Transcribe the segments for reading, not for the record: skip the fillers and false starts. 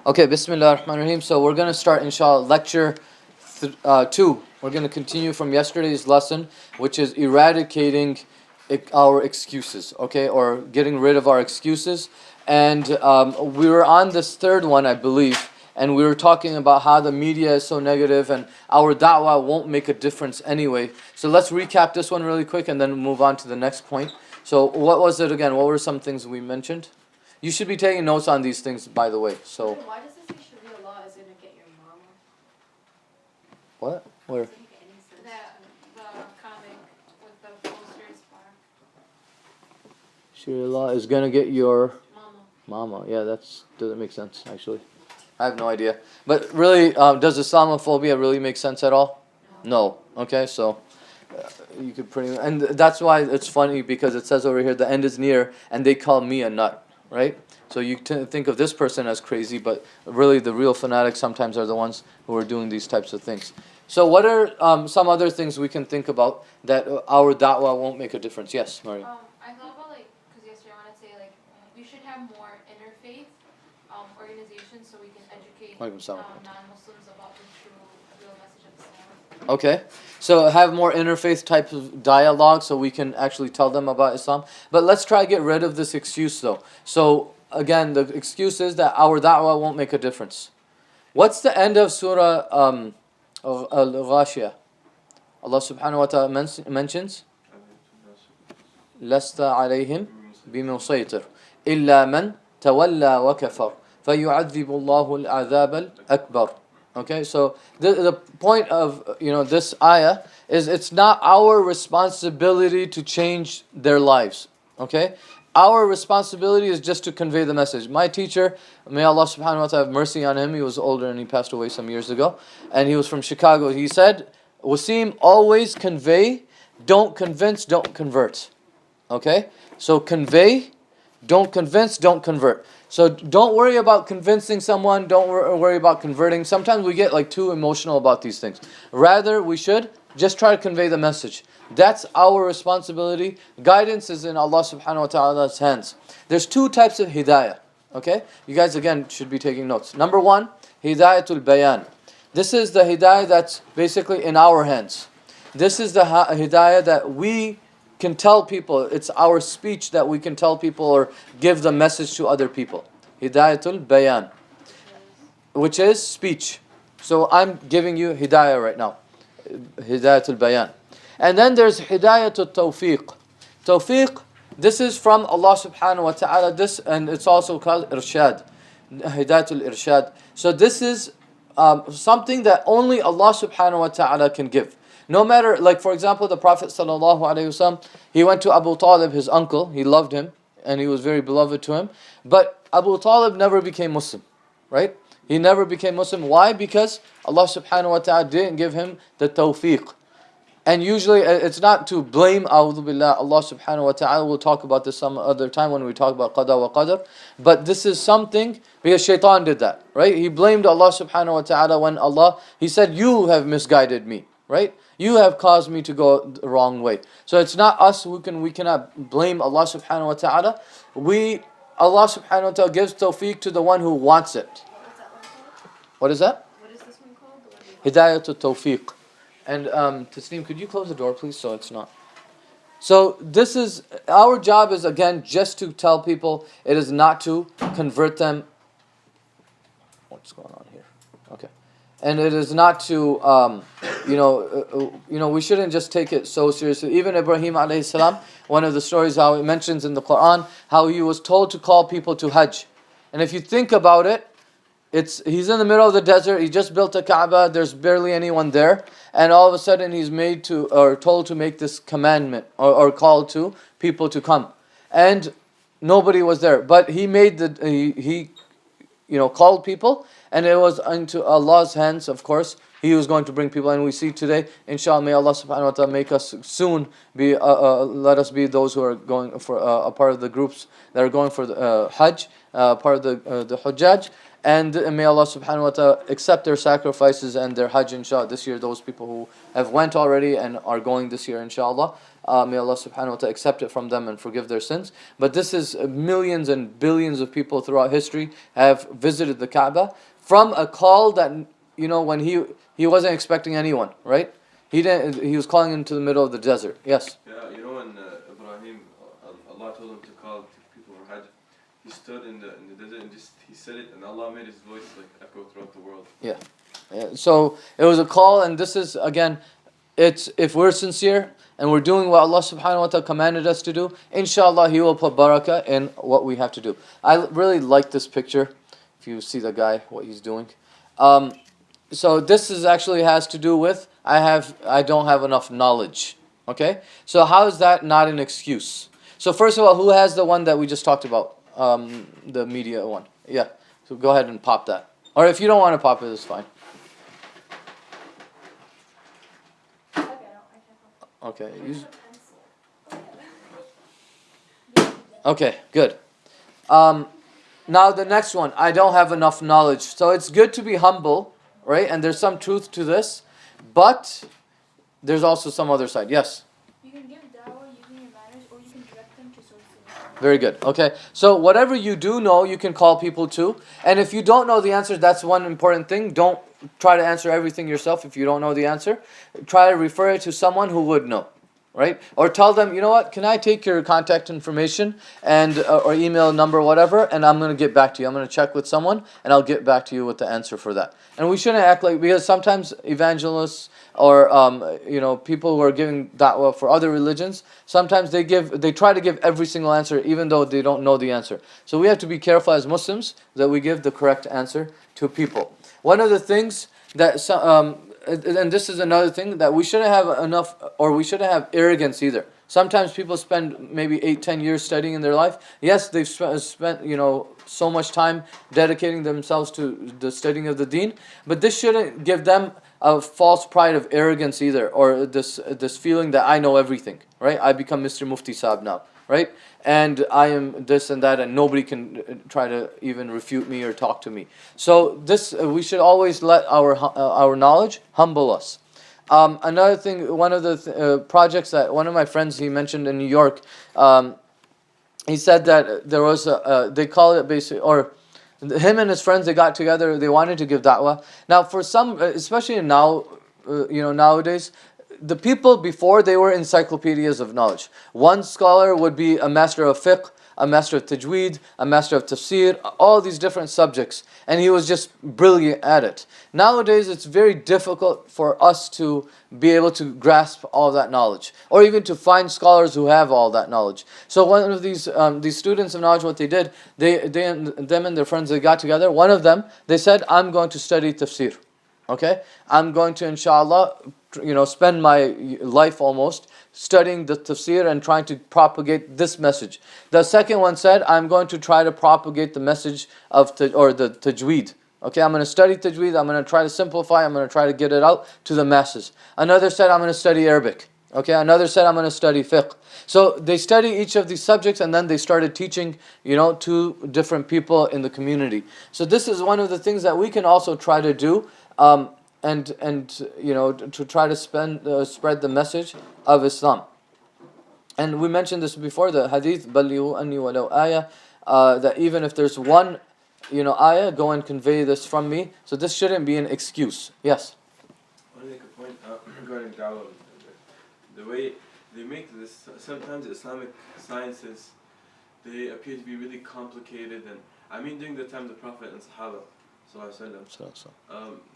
Okay, Bismillah ar-Rahman ar-Rahim. So we're going to start, inshallah, lecture 2. We're going to continue from yesterday's lesson, which is eradicating our excuses, okay, or getting rid of our excuses. And we were on this third one, I believe, and we were talking about how the media is so negative and our da'wah won't make a difference anyway. So let's recap this one really quick and then move on to the next point. So what was it again? What were some things we mentioned? You should be taking notes on these things, by the way. So. Why does it say Sharia law is going to get your mama? What? Where? The comic with the posters for Sharia law is gonna get your mama. mama. Yeah, doesn't make sense actually. I have no idea. But really, does Islamophobia really make sense at all? No. Okay, so you could and that's why it's funny because it says over here the end is near, and they call me a nut. Right? So you think of this person as crazy, but really the real fanatics sometimes are the ones who are doing these types of things. So what are some other things we can think about that our da'wah won't make a difference? Yes, Maria. I thought about because yesterday I wanted to say we should have more interfaith organizations so we can educate non-Muslims about the real message of Islam. Okay, so have more interfaith type of dialogue so we can actually tell them about Islam. But let's try to get rid of this excuse though. So again, the excuse is that our da'wah won't make a difference. What's the end of Surah Al-Ghashiyah? Allah subhanahu wa ta'ala mentions لَسْتَ عَلَيْهِمْ بِمُصَيْطِرٍ إِلَّا مَنْ تَوَلَّى وَكَفَرْ فَيُعَذِّبُ اللَّهُ الْعَذَابَ الْأَكْبَرَ. Okay, so the point of this ayah is it's not our responsibility to change their lives. Okay, our responsibility is just to convey the message. My teacher, may Allah subhanahu wa ta'ala have mercy on him, he was older and he passed away some years ago, and he was from Chicago. He said, Waseem, always convey, don't convince, don't convert. Okay, so convey, don't convince, don't convert. So don't worry about convincing someone, don't worry about converting. Sometimes we get too emotional about these things. Rather, we should just try to convey the message. That's our responsibility. Guidance is in Allah subhanahu wa ta'ala's hands. There's 2 types of hidayah. Okay? You guys again should be taking notes. Number 1, hidayatul bayan. This is the hidayah that's basically in our hands. This is the hidayah that we can tell people. It's our speech that we can tell people or give the message to other people. Hidayatul bayan, which is speech. So I'm giving you hidayah right now. Hidayatul bayan. And then there's hidayatul tawfiq. Tawfiq, this is from Allah subhanahu wa ta'ala. This, and it's also called irshad. Hidayatul irshad. So this is something that only Allah subhanahu wa ta'ala can give. No matter, for example, the Prophet sallallahu alaihi wasallam, he went to Abu Talib, his uncle. He loved him, and he was very beloved to him. But Abu Talib never became Muslim, right? He never became Muslim. Why? Because Allah subhanahu wa ta'ala didn't give him the tawfiq. And usually, it's not to blame, a'udhu billah, Allah subhanahu wa ta'ala. We'll talk about this some other time when we talk about qada wa qadar. But this is something, because shaitan did that, right? He blamed Allah subhanahu wa ta'ala when he said, you have misguided me, right? You have caused me to go the wrong way. So it's not us we cannot blame Allah subhanahu wa ta'ala. Allah subhanahu wa ta'ala gives tawfiq to the one who wants it. What is that? What is this one called? Hidayatul tawfiq. And Tasneem, could you close the door please so it's not. So this is, our job is again just to tell people, it is not to convert them. What's going on here? Okay. And it is not to, we shouldn't just take it so seriously. Even Ibrahim alayhi salam, one of the stories how it mentions in the Quran, how he was told to call people to Hajj. And if you think about it, he's in the middle of the desert, he just built a Kaaba, there's barely anyone there, and all of a sudden he's told to make this commandment, or call to people to come. And nobody was there. But he made he called people, and it was into Allah's hands, of course. He was going to bring people, and we see today, inshallah, may Allah subhanahu wa ta'ala make us soon be, let us be those who are going for a part of the groups that are going for the Hajj, part of the Hujjaj, and may Allah subhanahu wa ta'ala accept their sacrifices and their Hajj, inshallah, this year, those people who have went already and are going this year, inshallah. May Allah subhanahu wa ta'ala accept it from them and forgive their sins. But this is millions and billions of people throughout history have visited the Kaaba from a call that, when he wasn't expecting anyone, right? He was calling into the middle of the desert. Yes? Yeah, when Ibrahim, Allah told him to call people for Hajj, he stood in the desert and he said it, and Allah made his voice echo throughout the world. Yeah. So it was a call, and this is, again, it's if we're sincere and we're doing what Allah subhanahu wa ta'ala commanded us to do, inshallah He will put barakah in what we have to do. I really like this picture. If you see the guy, what he's doing. So this actually has to do with I don't have enough knowledge. Okay? So how is that not an excuse? So first of all, who has the one that we just talked about? The media one. Yeah. So go ahead and pop that. Or if you don't want to pop it, it's fine. Okay. Okay, good. Now the next one, I don't have enough knowledge. So it's good to be humble, right? And there's some truth to this, but there's also some other side. Yes? You can give dawah using your manners, or you can direct them to sources. Very good. Okay. So whatever you do know, you can call people to. And if you don't know the answer, that's one important thing. Don't try to answer everything yourself if you don't know the answer. Try to refer it to someone who would know. Right? Or tell them, you know what, can I take your contact information and or email number, whatever, and I'm going to get back to you. I'm going to check with someone, and I'll get back to you with the answer for that. And we shouldn't act like, because sometimes evangelists or people who are giving da'wah for other religions, sometimes they try to give every single answer even though they don't know the answer. So we have to be careful as Muslims that we give the correct answer to people. One of the things that and this is another thing, that we shouldn't have enough, or we shouldn't have arrogance either. Sometimes people spend maybe 8-10 years studying in their life. Yes, they've spent so much time dedicating themselves to the studying of the deen, but this shouldn't give them a false pride of arrogance either, or this feeling that I know everything, right? I become Mr. Mufti Saab now, right? And I am this and that, and nobody can try to even refute me or talk to me. So this, we should always let our knowledge humble us. Another thing, one of the projects that one of my friends, he mentioned in New York, he said that there was they call it basically, or him and his friends, they got together, they wanted to give da'wah. Now for some, especially now, nowadays, the people before, they were encyclopedias of knowledge. One scholar would be a master of fiqh, a master of tajweed, a master of tafsir, all these different subjects. And he was just brilliant at it. Nowadays, it's very difficult for us to be able to grasp all that knowledge, or even to find scholars who have all that knowledge. So one of these students of knowledge, what they did, them and their friends, they got together. One of them, they said, I'm going to study tafsir. Okay? I'm going to, inshallah, spend my life almost studying the tafsir and trying to propagate this message. The second one said, I'm going to try to propagate the message of the tajweed. Okay, I'm going to study tajweed, I'm going to try to simplify, I'm going to try to get it out to the masses. Another said, I'm going to study Arabic. Okay, another said, I'm going to study fiqh. So they study each of these subjects, and then they started teaching, to different people in the community. So this is one of the things that we can also try to do. And to try to spread the message of Islam. And we mentioned this before, the hadith, بَلِّغُوا أَنِّي وَلَوْ آيَةً, that even if there's one, ayah, go and convey this from me. So this shouldn't be an excuse. Yes? I want to make a point regarding da'wah. The way they make this, sometimes Islamic sciences, they appear to be really complicated. And during the time of the Prophet and Sahaba,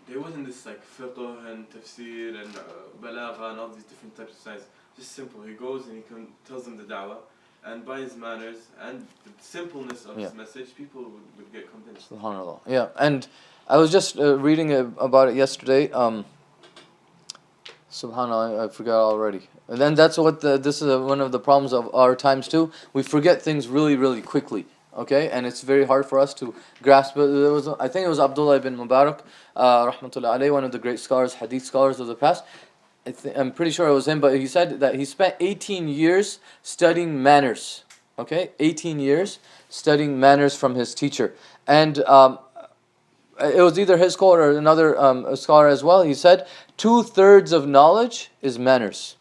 there wasn't this fiqh and tafsir and balagha and all these different types of science. Just simple. He goes and he tells them the da'wah, and by his manners and the simpleness of his message, people would get convinced. SubhanAllah. Yeah, and I was just reading about it yesterday. SubhanAllah, I forgot already. And then that's what this is one of the problems of our times too. We forget things really, really quickly. Okay, and it's very hard for us to grasp it. I think it was Abdullah ibn Mubarak, rahmatullah alayhi, one of the great scholars, hadith scholars of the past. I'm pretty sure it was him, but he said that he spent 18 years studying manners. Okay, 18 years studying manners from his teacher. And it was either his quote or another scholar as well. He said, 2/3 of knowledge is manners.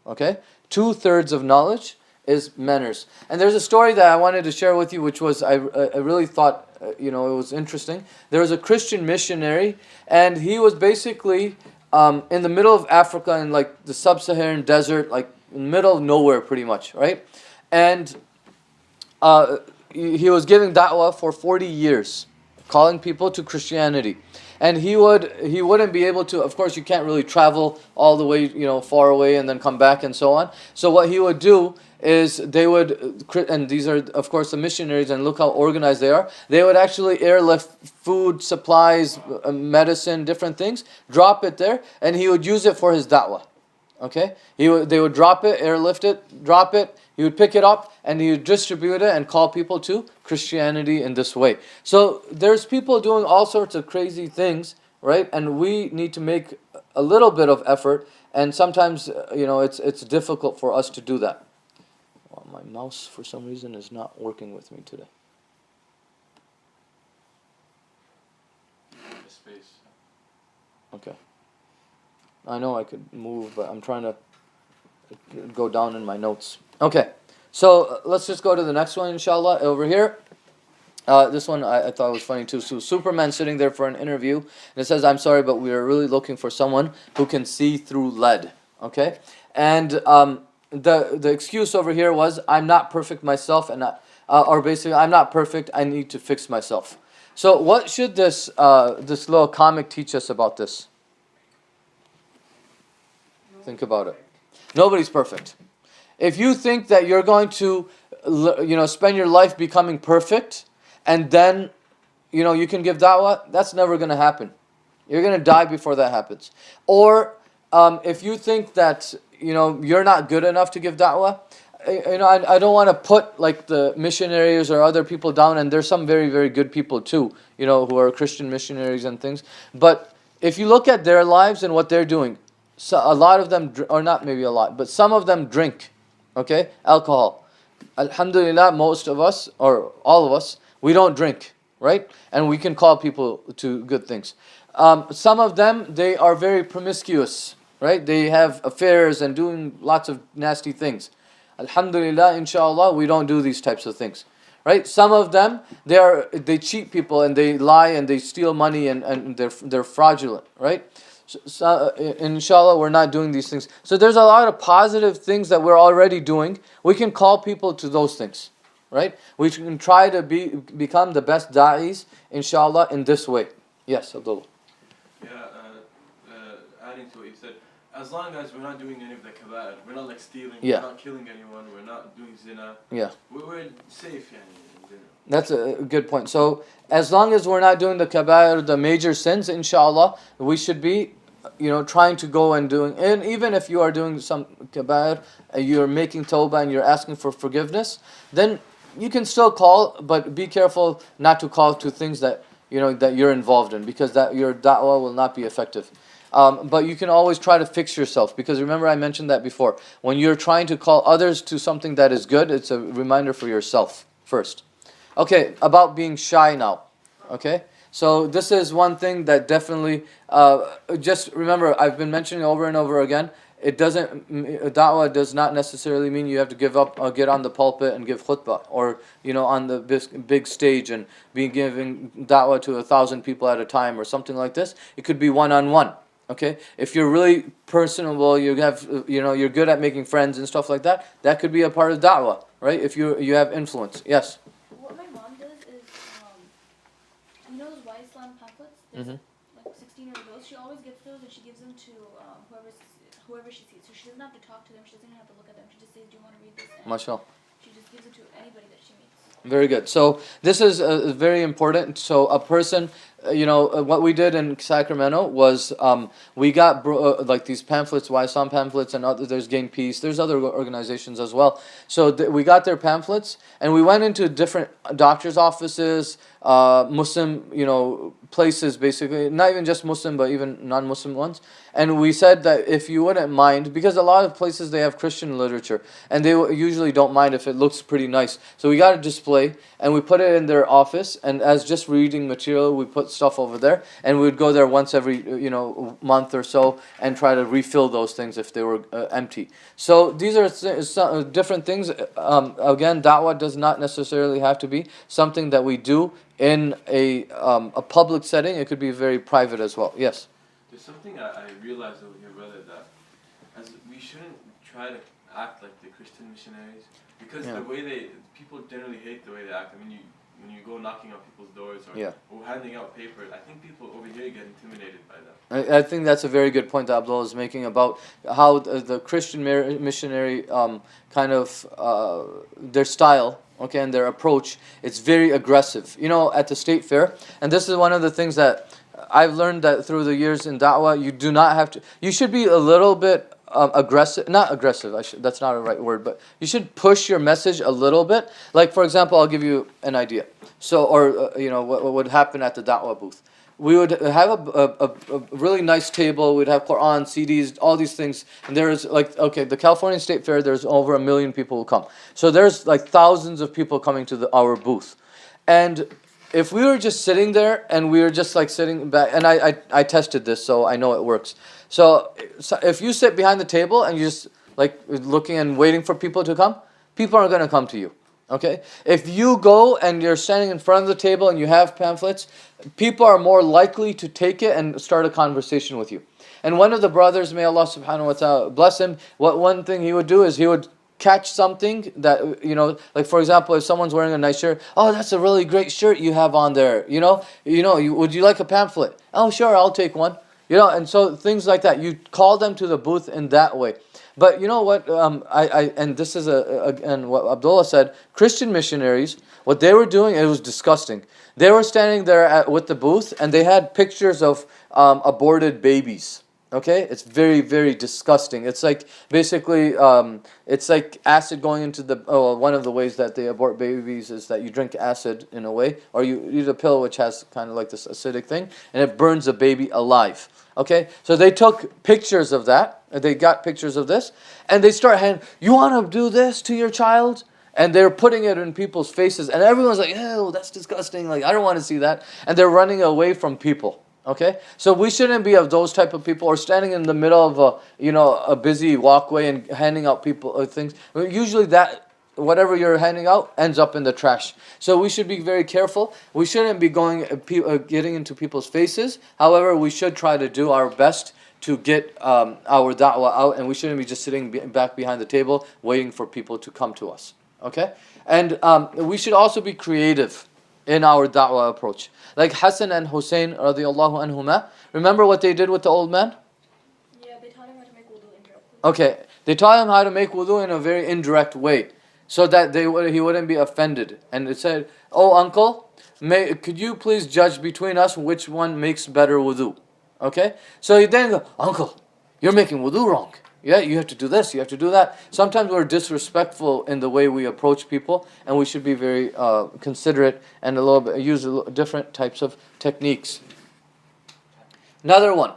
Okay? 2/3 of knowledge is manners. And there's a story that I wanted to share with you, which was I really thought it was interesting. There was a Christian missionary, and he was basically in the middle of Africa, in like the sub-Saharan desert, like in the middle of nowhere, pretty much, right? And he was giving da'wah for 40 years, calling people to Christianity. And he wouldn't be able to, of course you can't really travel all the way, far away and then come back and so on. So what he would do is they would, and these are of course the missionaries, and look how organized they are, they would actually airlift food, supplies, medicine, different things, drop it there, and he would use it for his da'wah. Okay? They would drop it, airlift it, drop it, he would pick it up, and he would distribute it and call people to Christianity in this way. So there's people doing all sorts of crazy things, right? And we need to make a little bit of effort, and sometimes it's difficult for us to do that. Well, my mouse for some reason is not working with me today. Space. Okay. I know I could move, but I'm trying to go down in my notes. Okay, so let's just go to the next one, inshallah, over here. This one I thought was funny too. So Superman sitting there for an interview, and it says, "I'm sorry, but we are really looking for someone who can see through lead." Okay, and the excuse over here was, "I'm not perfect myself, and or basically, I'm not perfect. I need to fix myself." So what should this little comic teach us about this? Think about it. Nobody's perfect. If you think that you're going to, spend your life becoming perfect, and then, you can give da'wah, that's never going to happen. You're going to die before that happens. Or if you think that, you're not good enough to give da'wah, I don't want to put like the missionaries or other people down, and there's some very, very good people too, who are Christian missionaries and things. But if you look at their lives and what they're doing, so a lot of them, or not maybe a lot, but some of them drink. Okay, alcohol. Alhamdulillah, most of us, or all of us, we don't drink, right? And we can call people to good things. Some of them, they are very promiscuous, right? They have affairs and doing lots of nasty things. Alhamdulillah, inshallah, we don't do these types of things, right? Some of them, they cheat people and they lie and they steal money and they're fraudulent, right? So, inshallah, we're not doing these things. So there's a lot of positive things that we're already doing. We can call people to those things, right? We can try to become the best da'is, inshallah, in this way. Yes, Abdullah. Yeah, adding to what you said, as long as we're not doing any of the kaba'ir, we're not like stealing, we're not killing anyone, we're not doing zina, we're safe, in general. That's a good point. So as long as we're not doing the kaba'ir, the major sins, inshallah, we should be, trying to go and doing, and even if you are doing some kaba'ir, you're making tawbah and you're asking for forgiveness, then you can still call, but be careful not to call to things that, that you're involved in, because that your da'wah will not be effective. But you can always try to fix yourself, because remember I mentioned that before. When you're trying to call others to something that is good, it's a reminder for yourself first. Okay, about being shy now. Okay, so this is one thing that definitely, just remember, I've been mentioning over and over again, da'wah does not necessarily mean you have to give up or get on the pulpit and give khutbah, or on the big stage and be giving da'wah to 1,000 people at a time or something like this. It could be one-on-one. Okay, if you're really personable, you have, you're good at making friends and stuff like that. That could be a part of da'wah, right? If you have influence. Yes. What my mom does is, those Waseem pamphlets. There's like 16 of those. She always gets those and she gives them to whoever she sees. So she doesn't have to talk to them. She doesn't have to look at them. She just says, "Do you want to read this?" And MashaAllah. she just gives it to anybody that she meets. Very good. So this is very important. So a person, what we did in Sacramento was we got like these pamphlets, Waseem pamphlets, and there's Gain Peace. There's other organizations as well. So we got their pamphlets, and we went into different doctors' offices, Muslim, places, basically, not even just Muslim, but even non-Muslim ones. And we said that if you wouldn't mind, because a lot of places they have Christian literature, and they usually don't mind if it looks pretty nice. So we got a display, and we put it in their office, and as just reading material, we put stuff over there, and we would go there once every month or so, and try to refill those things if they were empty. So these are some different things. Again, da'wah does not necessarily have to be something that we do in a public setting. It could be very private as well. Yes? There's something I realized over here, brother, that as we shouldn't try to act like the Christian missionaries, because the way people generally hate the way they act. I mean, when you go knocking on people's doors or handing out paper, I think people over here get intimidated by that. I think that's a very good point that Abdullah is making about how the Christian missionary kind of their style, okay, and their approach, it's very aggressive. At the state fair, and this is one of the things that I've learned that through the years in da'wah, you do not have to. You should be a little bit aggressive, not aggressive. That's not a right word, but you should push your message a little bit. Like for example, I'll give you an idea. So, or what would happen at the da'wah booth. We would have a really nice table. We'd have Quran, CDs, all these things. And there's the California State Fair, there's over 1 million people who come. So there's like thousands of people coming to our booth. And if we were just sitting there and we were just like sitting back, and I tested this, so I know it works. So if you sit behind the table and you just like looking and waiting for people to come, people aren't going to come to you. Okay? If you go and you're standing in front of the table and you have pamphlets, people are more likely to take it and start a conversation with you. And one of the brothers, may Allah subhanahu wa ta'ala bless him, one thing he would do is he would catch something that, like for example, if someone's wearing a nice shirt, oh, that's a really great shirt you have on there, would you like a pamphlet? Oh, sure, I'll take one. And so things like that, you call them to the booth in that way. But you know what, and this is again what Abdullah said, Christian missionaries, what they were doing, it was disgusting. They were standing there with the booth, and they had pictures of aborted babies. Okay, it's very, very disgusting. It's like basically, it's like acid going into the. One of the ways that they abort babies is that you drink acid in a way, or you eat a pill which has kind of like this acidic thing, and it burns the baby alive. Okay, so they took pictures of that. They got pictures of this, and they start handing. You want to do this to your child? And they're putting it in people's faces, and everyone's like, "Ew, that's disgusting! Like, I don't want to see that." And they're running away from people. Okay, so we shouldn't be of those type of people, or standing in the middle of a busy walkway and handing out people things. Usually that whatever you're handing out ends up in the trash. So we should be very careful. We shouldn't be getting into people's faces. However, we should try to do our best to get our da'wah out, and we shouldn't be just sitting back behind the table waiting for people to come to us. Okay, and we should also be creative in our da'wah approach. Like Hassan and Hussein radiallahu anhuma, remember what they did with the old man? Yeah, they taught him how to make wudu indirectly. Okay, they taught him how to make wudu in a very indirect way, so that he wouldn't be offended. And it said, "Oh uncle, could you please judge between us which one makes better wudu?" Okay, so he then go, "Uncle, you're making wudu wrong. Yeah, you have to do this, you have to do that." Sometimes we're disrespectful in the way we approach people, and we should be very considerate and use different types of techniques. Another one.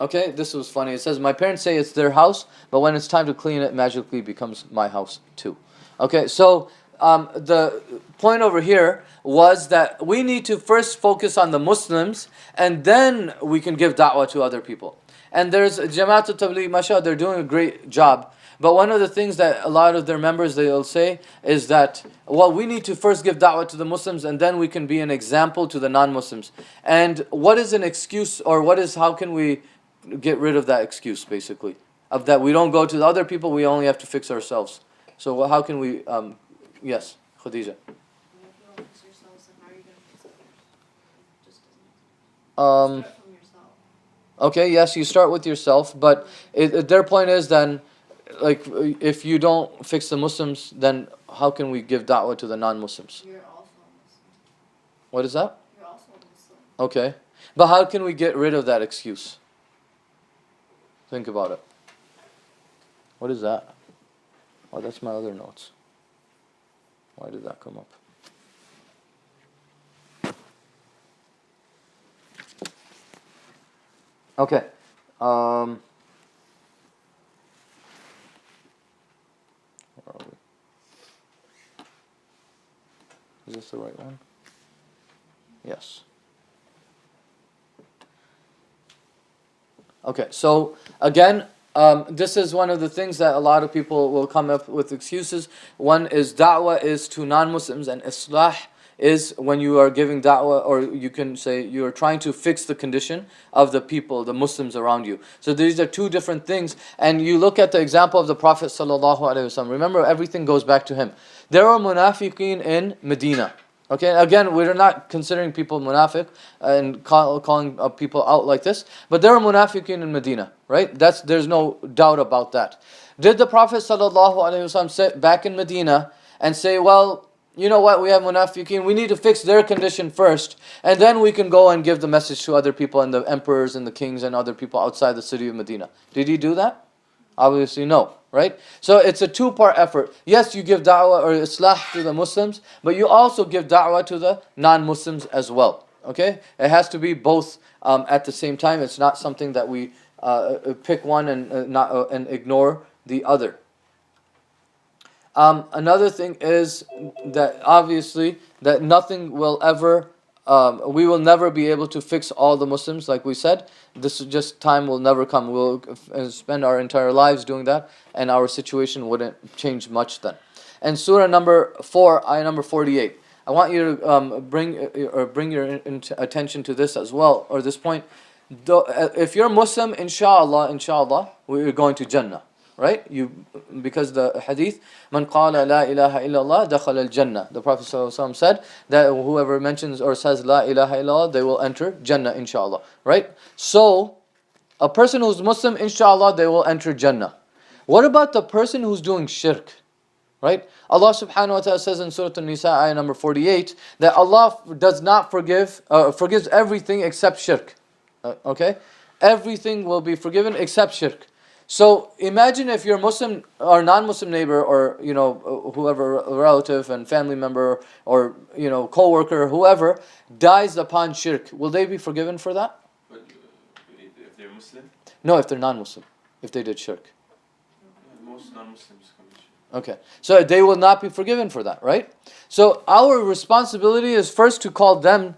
Okay, this was funny. It says, "My parents say it's their house, but when it's time to clean it, magically becomes my house too." Okay, so the point over here was that we need to first focus on the Muslims, and then we can give da'wah to other people. And there's Jama'at al-Tabligh, mashallah, they're doing a great job. But one of the things that a lot of their members, they'll say, is that, well, we need to first give da'wah to the Muslims, and then we can be an example to the non-Muslims. And what is an excuse, or how can we get rid of that excuse, basically? Of that we don't go to the other people, we only have to fix ourselves. So how can we, yes, Khadija. Okay, yes, you start with yourself, but their point is then, like, if you don't fix the Muslims, then how can we give da'wah to the non-Muslims? You're also a Muslim. What is that? You're also a Muslim. Okay, but how can we get rid of that excuse? Think about it. What is that? Oh, that's my other notes. Why did that come up? Okay. Where are we? Is this the right one? Yes. Okay, so again, this is one of the things that a lot of people will come up with excuses. One is da'wah is to non-Muslims, and islah is when you are giving da'wah, or you can say you are trying to fix the condition of the people, the Muslims around you. So these are two different things. And you look at the example of the Prophet sallallahu alaihi wasallam. Remember, everything goes back to him. There were munafiqeen in Medina. Okay, again, we're not considering people munafiq and calling people out like this, but there are munafiqin in Medina, right? There's no doubt about that. Did the Prophet ﷺ sit back in Medina and say, well, you know what, we have munafiqin, we need to fix their condition first, and then we can go and give the message to other people and the emperors and the kings and other people outside the city of Medina? Did he do that? Obviously no, right? So it's a two-part effort. Yes, you give da'wah or islah to the Muslims, but you also give da'wah to the non-Muslims as well. Okay? It has to be both at the same time. It's not something that we pick one and not and ignore the other. Another thing is that obviously that nothing will ever, we will never be able to fix all the Muslims, like we said. This is just time will never come. We'll spend our entire lives doing that, and our situation wouldn't change much then. And Surah number 4, ayah number 48. I want you to bring your attention to this as well, or this point. If you're Muslim, inshallah, we're going to Jannah. Right? Because the hadith, Man qala la ilaha illallah dakhala al-jannah. The Prophet ﷺ said that whoever mentions or says la ilaha illallah, they will enter Jannah, inshallah. Right? So, a person who's Muslim, inshallah, they will enter Jannah. What about the person who's doing shirk? Right? Allah subhanahu wa ta'ala says in Surah An-Nisa, ayah number 48, that Allah does not forgives everything except shirk. Okay? Everything will be forgiven except shirk. So imagine if your Muslim or non-Muslim neighbor, or whoever, relative and family member, or co-worker, whoever dies upon shirk, will they be forgiven for that? But if they're Muslim? No, if they're non-Muslim, if they did shirk. Most non-Muslims commit shirk. Okay, so they will not be forgiven for that, right? So our responsibility is first to call them,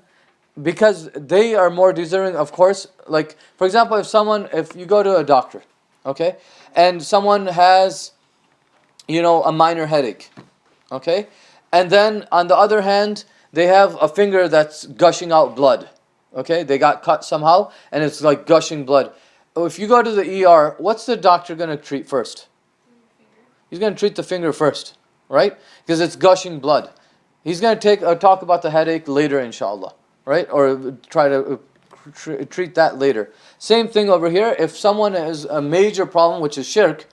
because they are more deserving, of course. Like, for example, if you go to a doctor, okay, and someone has, a minor headache, okay, and then on the other hand, they have a finger that's gushing out blood, okay, they got cut somehow, and it's like gushing blood. If you go to the ER, what's the doctor going to treat first? He's going to treat the finger first, right? Because it's gushing blood. He's going to talk about the headache later, inshallah, right? Or try to treat that later. Same thing over here. If someone has a major problem, which is shirk,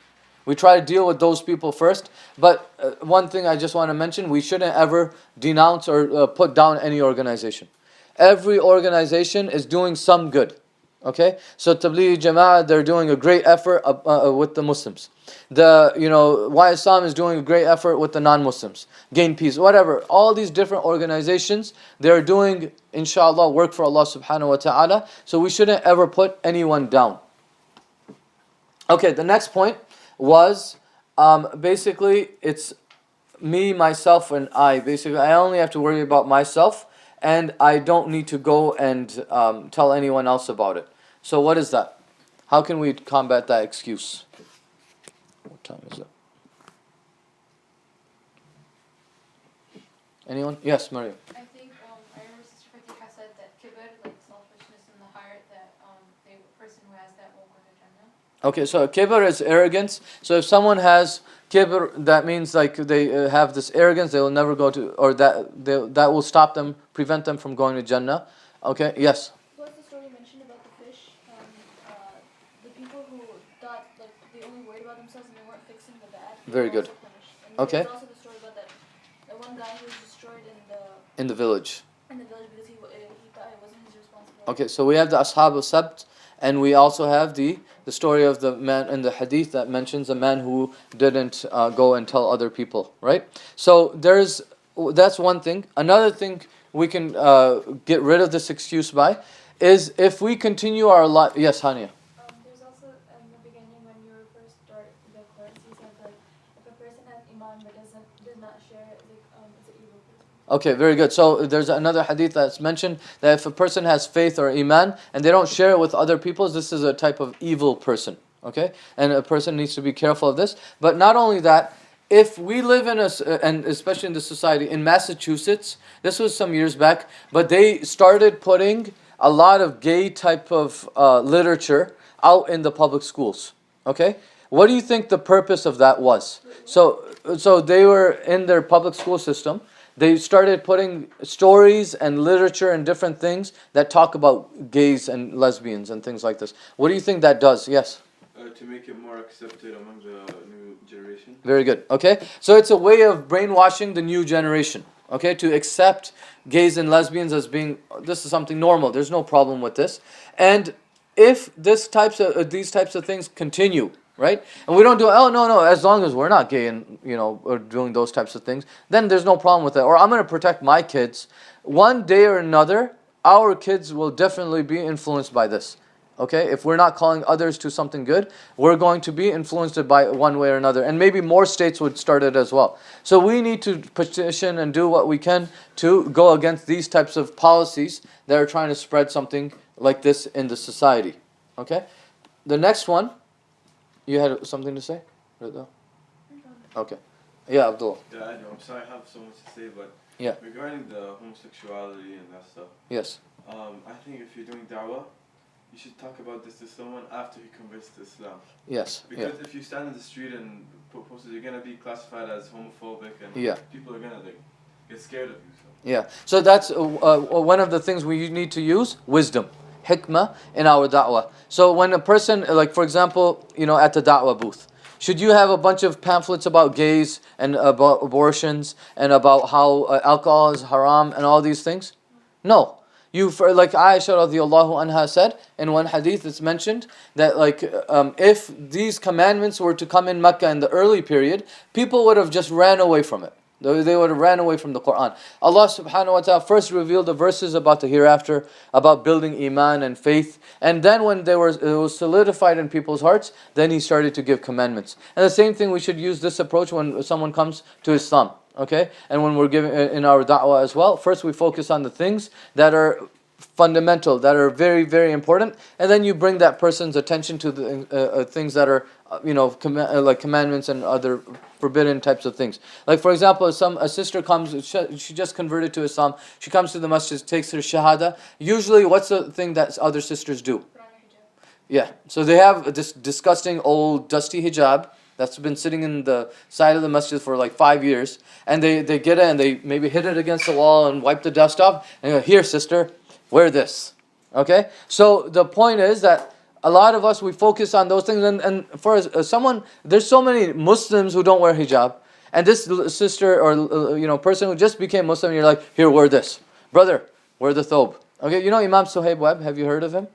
we try to deal with those people first. But one thing I just want to mention, we shouldn't ever denounce or put down any organization. Every organization is doing some good. Okay, so Tabligh Jama'ah, they're doing a great effort with the Muslims. The Waseem is doing a great effort with the non-Muslims. Gain Peace, whatever. All these different organizations, they're doing, inshallah, work for Allah subhanahu wa ta'ala. So we shouldn't ever put anyone down. Okay, the next point was basically it's me, myself, and I. Basically, I only have to worry about myself, and I don't need to go and tell anyone else about it. So what is that? How can we combat that excuse? What time is it? Anyone? Yes, Maria. I think I remember Sister Fatika said that kibr, like selfishness in the heart, that the person who has that won't go to Jannah. Okay, so kibr is arrogance. So if someone has kibr, that means like they have this arrogance, they will never go to, or that will stop them, prevent them from going to Jannah. Okay, yes. What's the story mentioned about the fish? The people who thought like they only worried about themselves and they weren't fixing the bad. Very good. And Okay. There's also the story about that one guy who was destroyed In the village. Because he thought it wasn't his responsibility. Okay, so we have the Ashab al-Sabt, and we also have the story of the man in the hadith that mentions a man who didn't go and tell other people, right? So that's one thing. Another thing we can get rid of this excuse by is if we continue our life. Yes, Hania. There's also in the beginning when you were first start the course, you said that if a person has iman but does not share it, is an evil person. Okay, very good. So there's another hadith that's mentioned that if a person has faith or iman and they don't share it with other people, this is a type of evil person. Okay, and a person needs to be careful of this. But not only that, if we live in and especially in the society in Massachusetts, this was some years back, but they started putting a lot of gay type of literature out in the public schools. Okay, what do you think the purpose of that was? So they were in their public school system. They started putting stories and literature and different things that talk about gays and lesbians and things like this. What do you think that does? Yes. To make it more accepted among the new generation. Very good. Okay, so it's a way of brainwashing the new generation. Okay, to accept gays and lesbians as being this is something normal. There's no problem with this, and if these types of things continue, right, and we don't do no, as long as we're not gay and or doing those types of things, then there's no problem with it. Or I'm going to protect my kids. One day or another, our kids will definitely be influenced by this. Okay, if we're not calling others to something good, we're going to be influenced by one way or another. And maybe more states would start it as well. So we need to petition and do what we can to go against these types of policies that are trying to spread something like this in the society. Okay, the next one, you had something to say? Okay, yeah, Abdullah. Yeah, I know. I'm sorry, I have so much to say, but Yeah. regarding the homosexuality and that stuff, Yes. I think if you're doing da'wah, you should talk about this to someone after he converts to Islam. Yes. Because if you stand in the street and post it, you're gonna be classified as homophobic, and people are gonna get scared of you. So. Yeah. So that's one of the things we need to use: wisdom, hikmah in our da'wah. So when a person, like for example, at the da'wah booth, should you have a bunch of pamphlets about gays and about abortions and about how alcohol is haram and all these things? No. Like Aisha radiallahu anha said in one hadith, it's mentioned that if these commandments were to come in Mecca in the early period, people would have just ran away from it. They would have ran away from the Quran. Allah subhanahu wa ta'ala first revealed the verses about the hereafter, about building iman and faith, and then when it was solidified in people's hearts, then He started to give commandments. And the same thing, we should use this approach when someone comes to Islam. Okay, and when we're giving in our da'wah as well, first we focus on the things that are fundamental, that are very, very important, and then you bring that person's attention to the things that are, like commandments and other forbidden types of things. Like for example, a sister comes, she just converted to Islam. She comes to the masjid, takes her shahada. Usually, what's the thing that other sisters do? Yeah, so they have this disgusting old dusty hijab that's been sitting in the side of the masjid for like 5 years, and they get it and they maybe hit it against the wall and wipe the dust off, and go, here sister, wear this. Okay? So the point is that a lot of us, we focus on those things, and for someone, there's so many Muslims who don't wear hijab, and this sister or person who just became Muslim, you're like, here, wear this. Brother, wear the thobe. Okay, Imam Suhaib Webb, have you heard of him?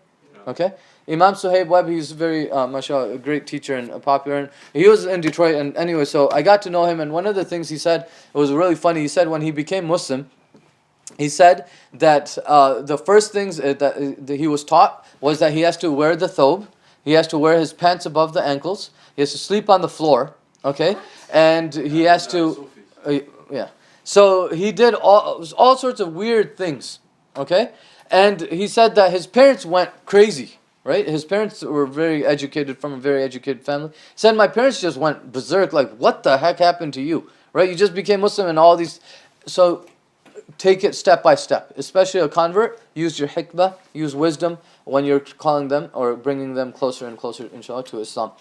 Okay? Imam Suhaib Webb, he's very, mashallah, a great teacher and popular. And he was in Detroit, and anyway, so I got to know him, and one of the things he said, it was really funny, he said when he became Muslim, he said that the first things that he was taught was that he has to wear the thobe, he has to wear his pants above the ankles, he has to sleep on the floor, okay, and he has to, so he did all sorts of weird things, okay, and he said that his parents went crazy. Right? His parents were very educated, from a very educated family. He said, my parents just went berserk, like, what the heck happened to you? Right? You just became Muslim and all these. So take it step by step. Especially a convert, use your hikmah, use wisdom when you're calling them or bringing them closer and closer, inshallah, to Islam.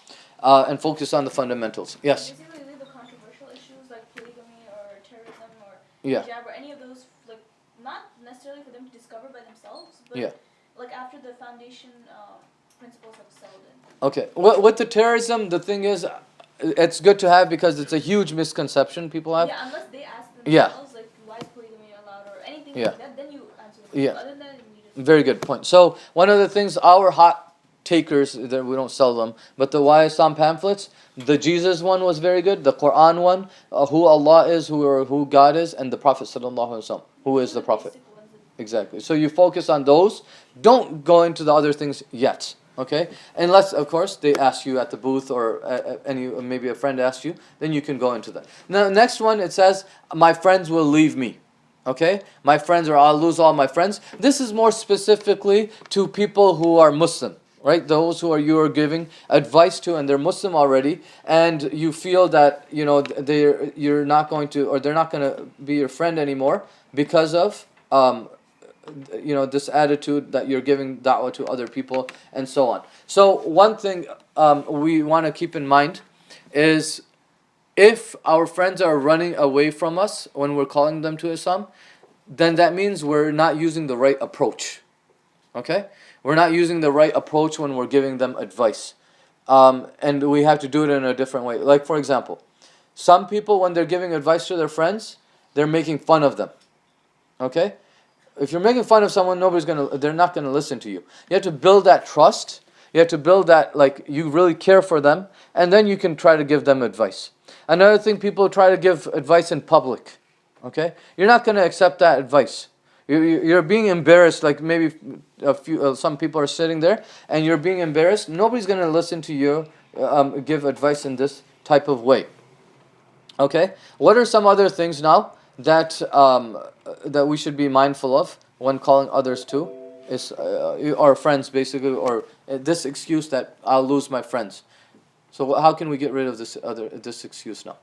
And focus on the fundamentals. Yes? Basically, leave the controversial issues like polygamy or terrorism or Yeah. hijab or any of those, like, not necessarily for them to discover by themselves, but Yeah. like after the foundation principles have settled in. Okay. With the terrorism, the thing is, it's good to have because it's a huge misconception people have. Yeah, unless they ask Yeah. themselves, like, why is polygamy allowed or anything Yeah. like that, then you answer the question. Yeah. Other than that, you just... Very good point. So one of the things, our hot takers, that we don't sell them, but the Why Islam pamphlets, the Jesus one was very good, the Quran one, who Allah is, who God is, and the Prophet sallallahu alaihi wasallam, who is the Prophet. Basic Exactly. So you focus on those. Don't go into the other things yet. Okay, unless of course they ask you at the booth or maybe a friend asks you, then you can go into that. Now, next one it says, "My friends will leave me." Okay, my friends, or I'll lose all my friends. This is more specifically to people who are Muslim, right? Those who are you are giving advice to, and they're Muslim already, and you feel that you're not going to, or they're not going to be your friend anymore because of this attitude that you're giving da'wah to other people and so on. So one thing we want to keep in mind is, if our friends are running away from us when we're calling them to Islam, then that means we're not using the right approach. Okay? We're not using the right approach when we're giving them advice. And we have to do it in a different way. Like, for example, some people, when they're giving advice to their friends, they're making fun of them. Okay? If you're making fun of someone, they're not gonna listen to you. You have to build that trust. You have to build that, like, you really care for them, and then you can try to give them advice. Another thing, people try to give advice in public. Okay? You're not gonna accept that advice. You're being embarrassed, like maybe some people are sitting there, and you're being embarrassed. Nobody's gonna listen to you give advice in this type of way. Okay? What are some other things now that we should be mindful of when calling others to is our friends, basically, or this excuse that I'll lose my friends? So how can we get rid of this excuse now?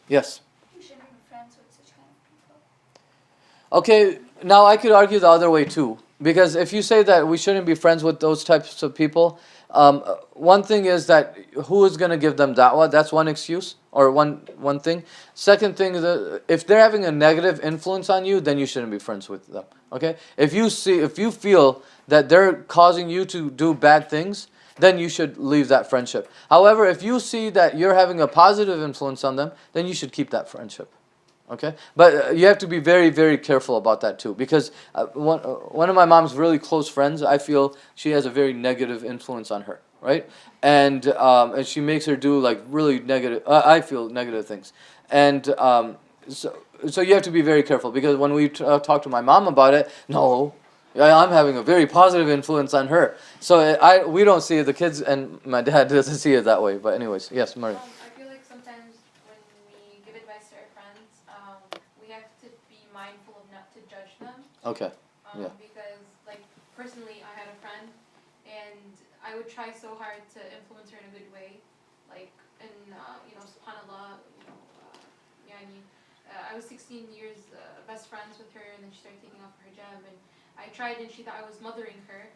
Yes. You shouldn't be friends with such kind of people. Okay, now I could argue the other way too, because if you say that we shouldn't be friends with those types of people, one thing is that who is going to give them da'wah? That's one excuse, or one thing. Second thing is that if they're having a negative influence on you, then you shouldn't be friends with them. Okay? If you feel that they're causing you to do bad things, then you should leave that friendship. However, if you see that you're having a positive influence on them, then you should keep that friendship. Okay, but you have to be very, very careful about that too, because one of my mom's really close friends, I feel she has a very negative influence on her, right? And she makes her do like really negative, I feel negative things, and so you have to be very careful, because when we talk to my mom about it, no, I'm having a very positive influence on her. So we don't see it, the kids, and my dad doesn't see it that way. But anyways, yes, Marie. I feel like sometimes when we give advice to our friends, we have to be mindful of not to judge them. Okay. Yeah. Because, like, personally, I had a friend, and I would try so hard to influence her in a good way, like, and subhanallah, yani, I was 16 years best friends with her, and then she started taking off her hijab, and I tried, and she thought I was mothering her.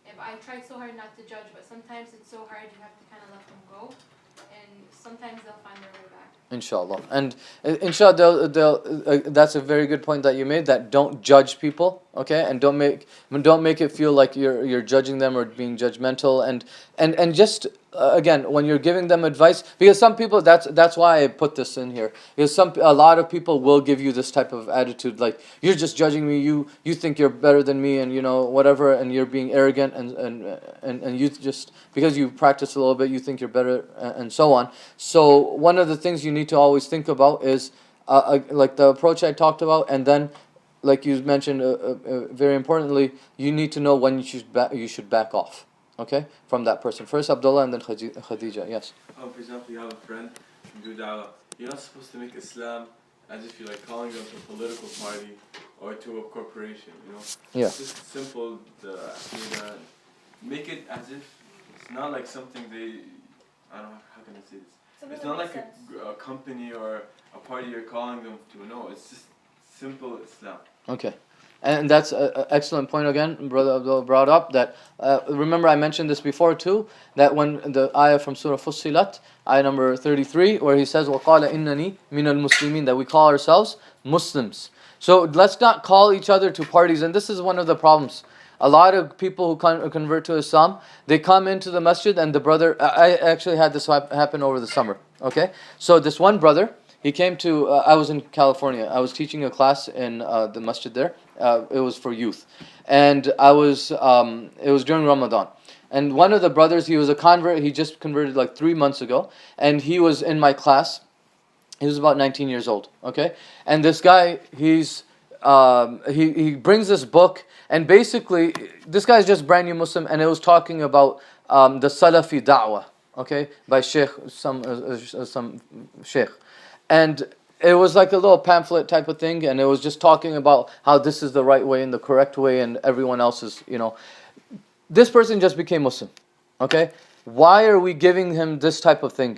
And I tried so hard not to judge, but sometimes it's so hard, you have to kind of let them go, and sometimes they'll find their way back. Inshallah. And inshallah, that's a very good point that you made, that don't judge people, okay? And don't make it feel like you're judging them or being judgmental, and just again, when you're giving them advice, because some people, that's why I put this in here, because a lot of people will give you this type of attitude, like, you're just judging me, you think you're better than me, and whatever, and you're being arrogant, and you just, because you practice a little bit, you think you're better, and so on. So one of the things you need to always think about is like the approach I talked about, and then, like you mentioned, very importantly, you need to know when you should back off. Okay, from that person. First Abdullah, and then Khadija. Yes. For example, you have a friend, you do da'wah. You're not supposed to make Islam as if you're like calling them to a political party or to a corporation. Yeah. It's just simple. Make it as if it's not like something I don't know, how can I say this? Something It's not like sense. a company or a party you're calling them to. No, it's just simple Islam. Okay. And that's an excellent point again, Brother Abdullah brought up, that, remember I mentioned this before too, that when the ayah from Surah Fussilat, ayah number 33, where he says, وَقَالَ إِنَّنِي مِنَ الْمُسْلِمِينَ, that we call ourselves Muslims. So let's not call each other to parties, and this is one of the problems. A lot of people who convert to Islam, they come into the masjid, and the brother, I actually had this happen over the summer, okay? So this one brother, he came to, I was in California, I was teaching a class in the masjid there. It was for youth, and it was during Ramadan, and one of the brothers, he was a convert, he just converted like 3 months ago, and he was in my class. He was about 19 years old, okay, and this guy, he's he brings this book, and basically this guy's just brand new Muslim, and it was talking about the Salafi da'wah, okay, by some sheikh, and it was like a little pamphlet type of thing, and it was just talking about how this is the right way and the correct way, and everyone else is, this person just became Muslim, okay. Why are we giving him this type of thing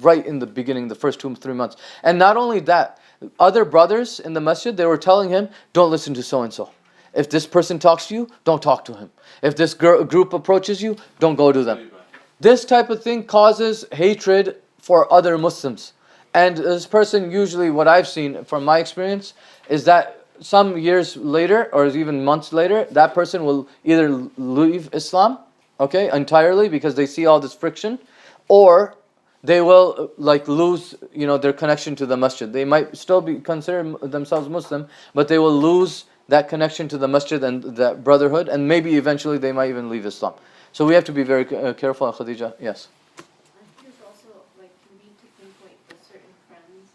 right in the beginning, the first 2-3 months? And not only that, other brothers in the masjid, they were telling him, don't listen to so and so. If this person talks to you, don't talk to him. If this group approaches you, don't go to them. This type of thing causes hatred for other Muslims. And this person, usually what I've seen from my experience, is that some years later, or even months later, that person will either leave Islam, okay, entirely, because they see all this friction, or they will lose their connection to the masjid. They might still be consider themselves Muslim, but they will lose that connection to the masjid and that brotherhood, and maybe eventually they might even leave Islam. So we have to be very careful. Khadija, yes. I think it's also you need to pinpoint the certain friends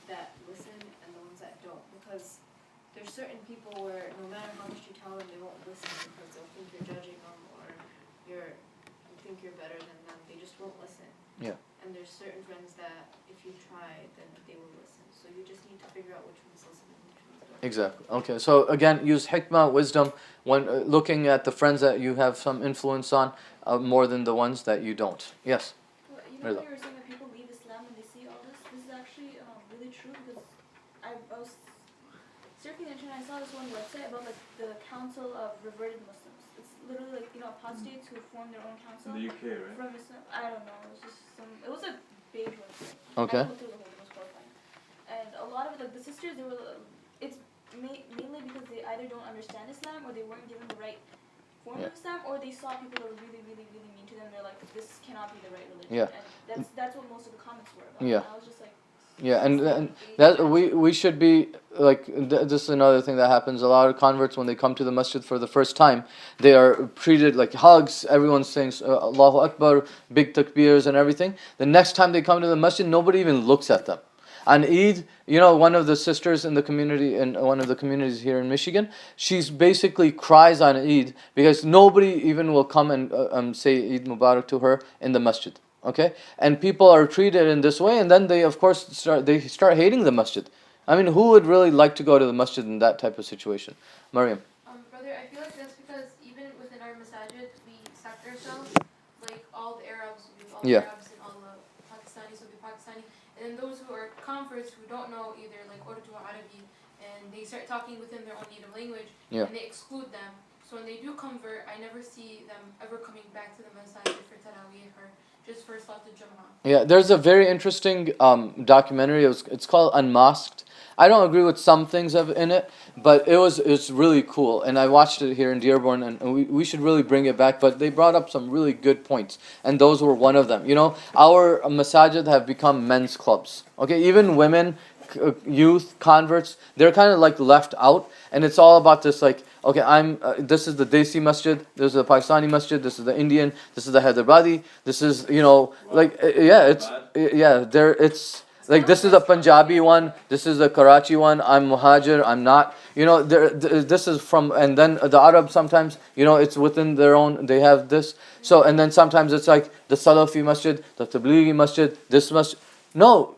that listen and the ones that don't, because there's certain people where no matter how much you tell them, they won't listen because they'll think you're judging them or you think you're better than them. They just won't listen. Yeah. And there's certain friends that if you try, then they will listen. So you just need to figure out which ones listen and which ones don't. Exactly. Okay. So again, use hikmah, wisdom, when looking at the friends that you have some influence on, more than the ones that you don't. Yes. Well, when you were saying that people leave Islam and they see all this is actually really true, because I was surfing the internet. I saw this one website about the Council of Reverted Muslims. It's literally apostates who form their own council. In the UK, right? From Islam. I don't know. It was just it was a beige website. Okay. I looked through the whole thing. It was horrifying. And a lot of it, the sisters, they were. It's mainly because they either don't understand Islam or they weren't given the right form of Islam, or they saw people that were really, really, really mean to them. They're like, this cannot be the right religion. Yeah. And that's what most of the comments were about. Yeah. And I was just like. Yeah, and that we should be this is another thing that happens. A lot of converts, when they come to the masjid for the first time, they are treated like hugs. Everyone's saying Allahu Akbar, big takbirs and everything. The next time they come to the masjid, nobody even looks at them. On Eid, one of the sisters in the community, in one of the communities here in Michigan, she's basically cries on Eid because nobody even will come and say Eid Mubarak to her in the masjid. Okay, and people are treated in this way, and then they of course start hating the masjid. I mean, who would really like to go to the masjid in that type of situation? Mariam. Brother, I feel like that's because even within our masajid, we sect ourselves. Like all the Arabs will be all the Arabs, and all the Pakistanis will be Pakistani. And then those who are converts who don't know either Urdu or Arabic, and they start talking within their own native language, and they exclude them. So when they do convert, I never see them ever coming back to the masajid for Taraweeh or just for Salat al-Jum'ah. Yeah, there's a very interesting documentary. It's called Unmasked. I don't agree with some things in it, but it's really cool. And I watched it here in Dearborn, and we should really bring it back. But they brought up some really good points, and those were one of them. Our masajid have become men's clubs. Okay, even women, youth, converts, they're kind of left out, and it's all about this okay, this is the Desi masjid, this is the Pakistani masjid, this is the Indian, this is the Hyderabadi, this is, this is a Punjabi one, this is a Karachi one, I'm Muhajir, I'm not, this is from, and then the Arab sometimes, it's within their own, they have this, so, and then sometimes it's like the Salafi masjid, the Tablighi masjid, this masjid, no,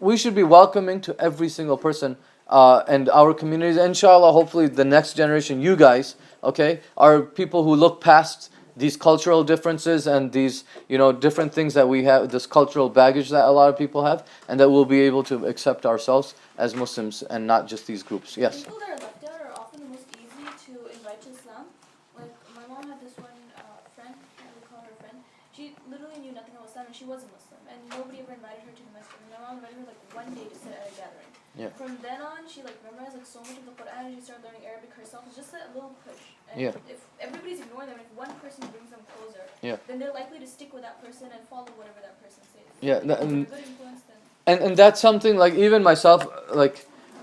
we should be welcoming to every single person, and our communities. Inshallah, hopefully the next generation, you guys, okay, are people who look past these cultural differences and these, different things that we have, this cultural baggage that a lot of people have, and that we'll be able to accept ourselves as Muslims and not just these groups. Yes? People that are left out are often the most easy to invite to Islam. Like, my mom had this one friend, I would call her a friend. She literally knew nothing about Islam, and she was a Muslim, and nobody ever invited her to the masjid. And my mom invited her one day to sit at a gathering. Yeah. From then on, she memorized so much of the Quran, and she started learning Arabic herself. It's just a little push. And if everybody's ignoring them, if one person brings them closer, then they're likely to stick with that person and follow whatever that person says. Yeah, if they're a good influence, then. And that's something even myself,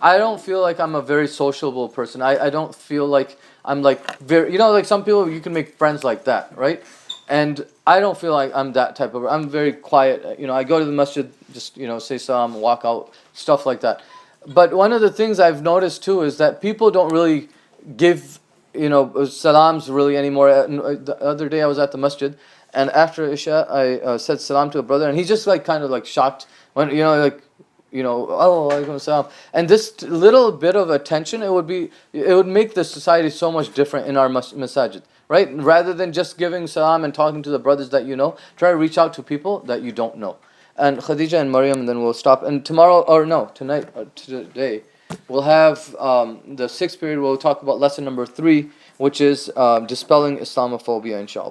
I don't feel like I'm a very sociable person. I don't feel like I'm very, some people you can make friends like that, right? And I don't feel like I'm that type of. I'm very quiet. I go to the masjid, just say salam, walk out, stuff like that. But one of the things I've noticed too is that people don't really give, salams really anymore. The other day I was at the masjid, and after Isha I said salam to a brother, and he just like kind of like shocked when oh, alaikum salam. And this little bit of attention, it would make the society so much different in our masajid, right? Rather than just giving salam and talking to the brothers that you know, try to reach out to people that you don't know. And Khadija and Maryam, and then we'll stop. And tonight, today, we'll have the 6th period. We'll talk about lesson number 3, which is dispelling Islamophobia, inshallah.